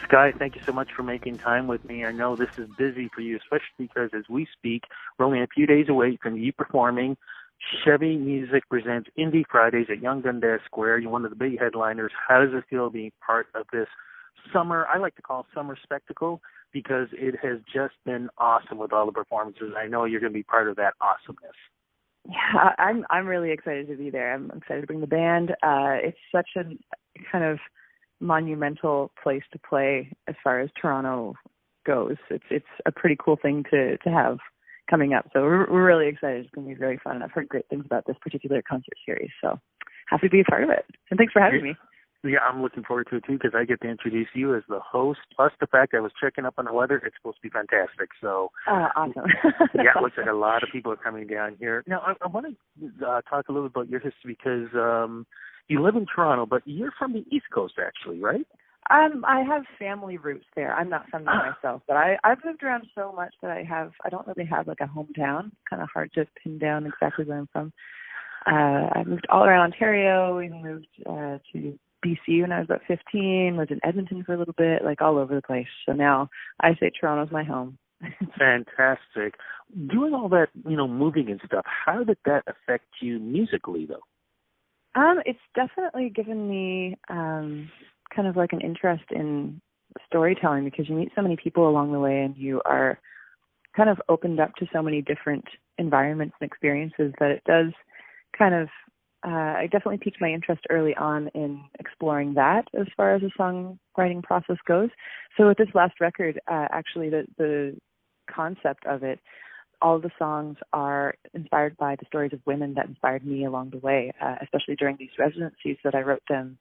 Skye, thank you so much for making time with me. I know this is busy for you, especially because as we speak, we're only a few days away from you performing. Chevy Music presents Indie Fridays at Yonge Dundas Square. You're one of the big headliners. How does it feel being part of this summer, I like to call summer spectacle, because it has just been awesome with all the performances. I know you're going to be part of that awesomeness. Yeah, I'm really excited to be there. I'm excited to bring the band. It's such a kind of monumental place to play as far as Toronto goes. It's a pretty cool thing to have coming up. So we're really excited. It's going to be very fun. And I've heard great things about this particular concert series. So happy to be a part of it. And thanks for having me. Yeah, I'm looking forward to it, too, because I get to introduce you as the host, plus the fact I was checking up on the weather. It's supposed to be fantastic. So, awesome. Yeah, it looks like a lot of people are coming down here. Now, I want to talk a little about your history because you live in Toronto, but you're from the East Coast, actually, right? I have family roots there. I'm not from there myself, but I've moved around so much that I don't really have like a hometown. Kind of hard to pin down exactly where I'm from. I moved all around Ontario. We moved to BC when I was about 15, lived in Edmonton for a little bit, like all over the place. So now I say Toronto's my home. Fantastic. Doing all that, moving and stuff, how did that affect you musically, though? It's definitely given me kind of like an interest in storytelling, because you meet so many people along the way and you are kind of opened up to so many different environments and experiences that it does kind of I definitely piqued my interest early on in exploring that as far as the songwriting process goes. So with this last record, actually the concept of it, all of the songs are inspired by the stories of women that inspired me along the way, especially during these residencies that I wrote them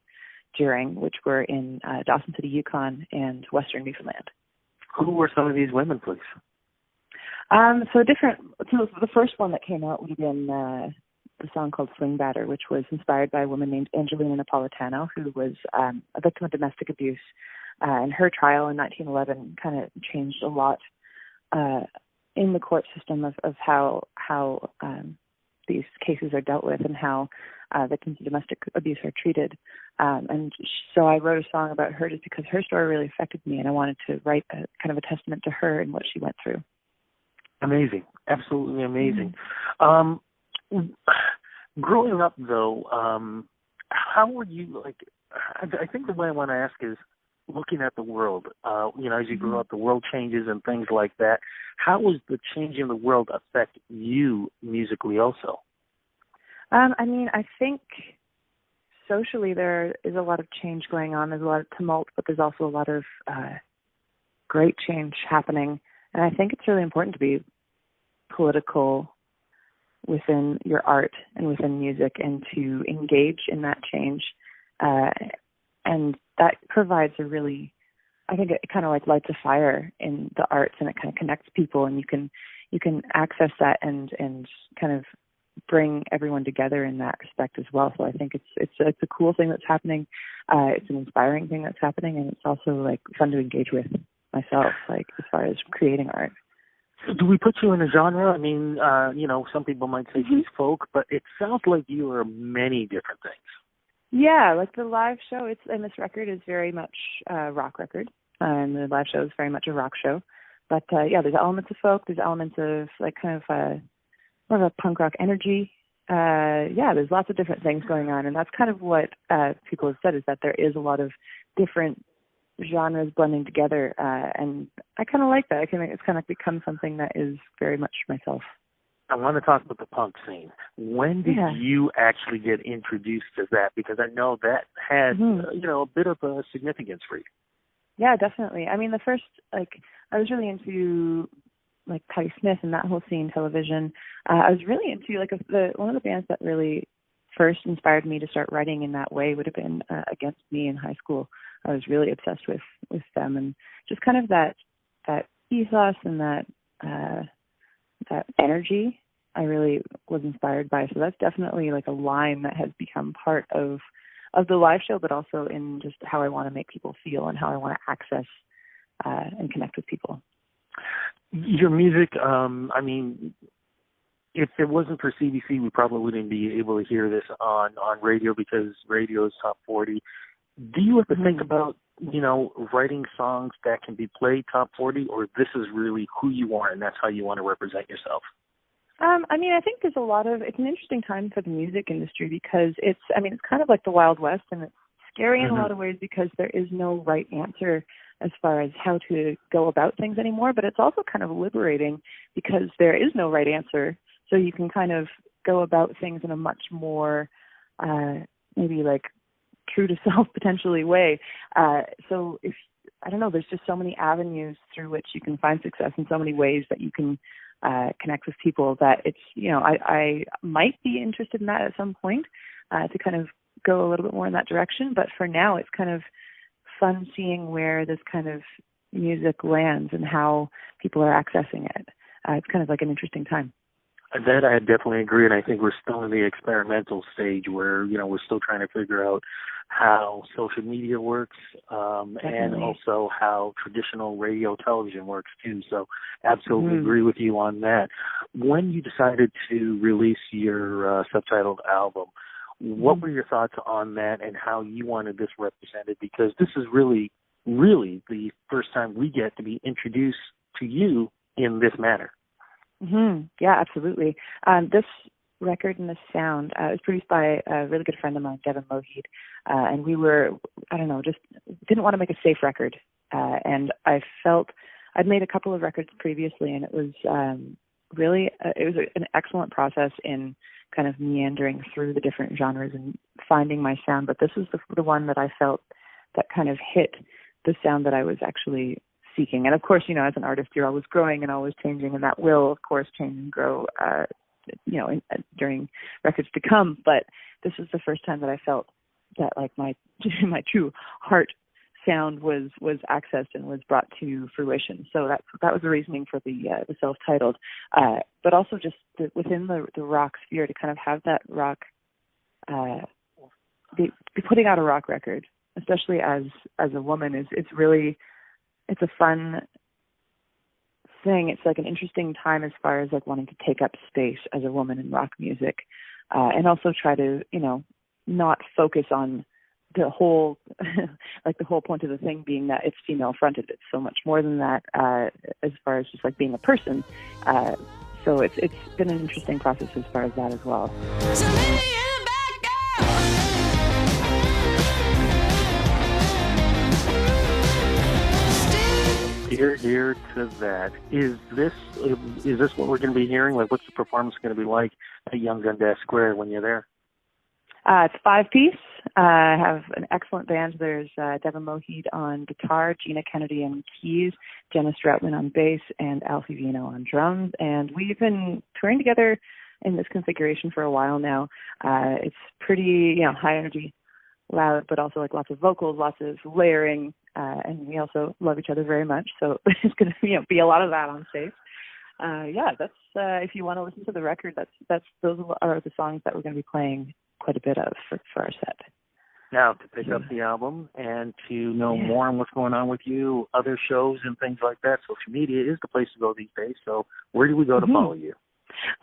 during, which were in Dawson City, Yukon, and Western Newfoundland. Who were some of these women, please? So the first one that came out would have been the song called Swing Batter, which was inspired by a woman named Angelina Napolitano, who was a victim of domestic abuse. And her trial in 1911 kind of changed a lot in the court system of how these cases are dealt with and how victims of domestic abuse are treated. And so I wrote a song about her just because her story really affected me, and I wanted to write a kind of a testament to her and what she went through. Amazing. Absolutely amazing. Growing up, though, how were you, I think the way I want to ask is, looking at the world, as you grow up, the world changes and things like that. How was the change in the world affect you musically also? I think socially there is a lot of change going on. There's a lot of tumult, but there's also a lot of great change happening. And I think it's really important to be political within your art and within music and to engage in that change. And that provides I think it kind of like lights a fire in the arts, and it kind of connects people, and you can access that and kind of bring everyone together in that respect as well. So I think it's a cool thing that's happening. It's an inspiring thing that's happening, and it's also like fun to engage with myself, like as far as creating art. So do we put you in a genre? I mean, some people might say she's folk, but it sounds like you are many different things. Yeah, like the live show, and this record is very much a rock record, and the live show is very much a rock show. But there's elements of folk, there's elements of like kind of more of a punk rock energy. There's lots of different things going on, and that's kind of what people have said, is that there is a lot of different genres blending together, and I kind of like that. It's kind of become something that is very much myself. I want to talk about the punk scene. When did you actually get introduced to that? Because I know that had, a bit of a significance for you. Yeah, definitely. I mean, the first, I was really into, Patti Smith and that whole scene, television. I was really into, one of the bands that really first inspired me to start writing in that way would have been Against Me in high school. I was really obsessed with them, and just kind of that ethos and that energy I really was inspired by. So that's definitely like a line that has become part of the live show, but also in just how I want to make people feel and how I want to access and connect with people. Your music, if it wasn't for CBC, we probably wouldn't be able to hear this on radio, because radio is top 40. Do you ever think about writing songs that can be played top 40, or this is really who you are and that's how you want to represent yourself? I think there's it's an interesting time for the music industry because it's kind of like the Wild West, and it's scary in a lot of ways because there is no right answer as far as how to go about things anymore, but it's also kind of liberating because there is no right answer. So you can kind of go about things in a much more, maybe like true to self potentially way. So there's just so many avenues through which you can find success in so many ways that you can connect with people that it's, I might be interested in that at some point to kind of go a little bit more in that direction. But for now, it's kind of fun seeing where this kind of music lands and how people are accessing it. It's kind of like an interesting time. That I definitely agree, and I think we're still in the experimental stage where, we're still trying to figure out how social media works and also how traditional radio television works too. So absolutely agree with you on that. When you decided to release your subtitled album, what were your thoughts on that and how you wanted this represented? Because this is really, really the first time we get to be introduced to you in this manner. Yeah, absolutely. This record and this sound was produced by a really good friend of mine, Devin Lougheed, and we were, just didn't want to make a safe record. And I felt I'd made a couple of records previously, and it was really it was an excellent process in kind of meandering through the different genres and finding my sound. But this was the one that I felt that kind of hit the sound that I was actually seeking. And of course, as an artist, you're always growing and always changing, and that will, of course, change and grow, during records to come. But this was the first time that I felt that like my true heart sound was accessed and was brought to fruition. So that was the reasoning for the self-titled, but also just within the rock sphere to kind of have that rock, be putting out a rock record, especially as a woman, it's a fun thing. It's like an interesting time as far as like wanting to take up space as a woman in rock music, and also try to, not focus on the whole, like the whole point of the thing being that it's female fronted. It's so much more than that, as far as just like being a person. So it's been an interesting process as far as that as well. Here to that. Is this what we're going to be hearing? Like, what's the performance going to be like at Young Dundas Square when you're there? It's 5-piece. I have an excellent band. There's Devin Lougheed on guitar, Gina Kennedy on keys, Jenna Stroutman on bass, and Alfie Vino on drums. And we've been touring together in this configuration for a while now. It's pretty, high energy, loud, but also like lots of vocals, lots of layering, and we also love each other very much. So it's going to be a lot of that on stage. That's if you want to listen to the record, those are the songs that we're going to be playing quite a bit of for our set. Now, to pick up the album and to know more on what's going on with you, other shows and things like that, social media is the place to go these days. So where do we go to follow you?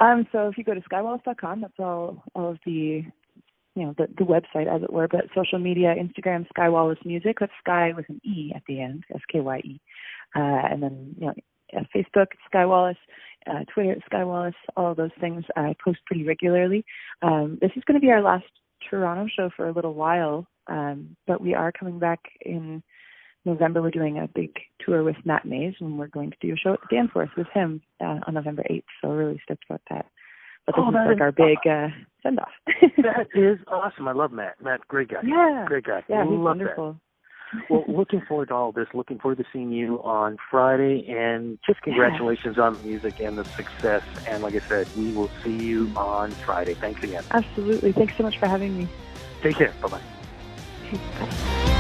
So if you go to skyewallace.com, that's all of the the website, as it were, but social media, Instagram, Skye Wallace Music. That's Skye with an E at the end, Skye. And then, Facebook, Skye Wallace, Twitter, Skye Wallace, all of those things. I post pretty regularly. This is going to be our last Toronto show for a little while, but we are coming back in November. We're doing a big tour with Matt Mays, and we're going to do a show at the Danforth with him on November 8th, so we're really stoked about that. But this is like our big send-off. That is awesome. I love Matt. Matt, great guy. Yeah. Great guy. Yeah, he's love wonderful. That. Well, looking forward to all this. Looking forward to seeing you on Friday. And just congratulations on the music and the success. And like I said, we will see you on Friday. Thanks again. Absolutely. Thanks so much for having me. Take care. Bye-bye. Bye.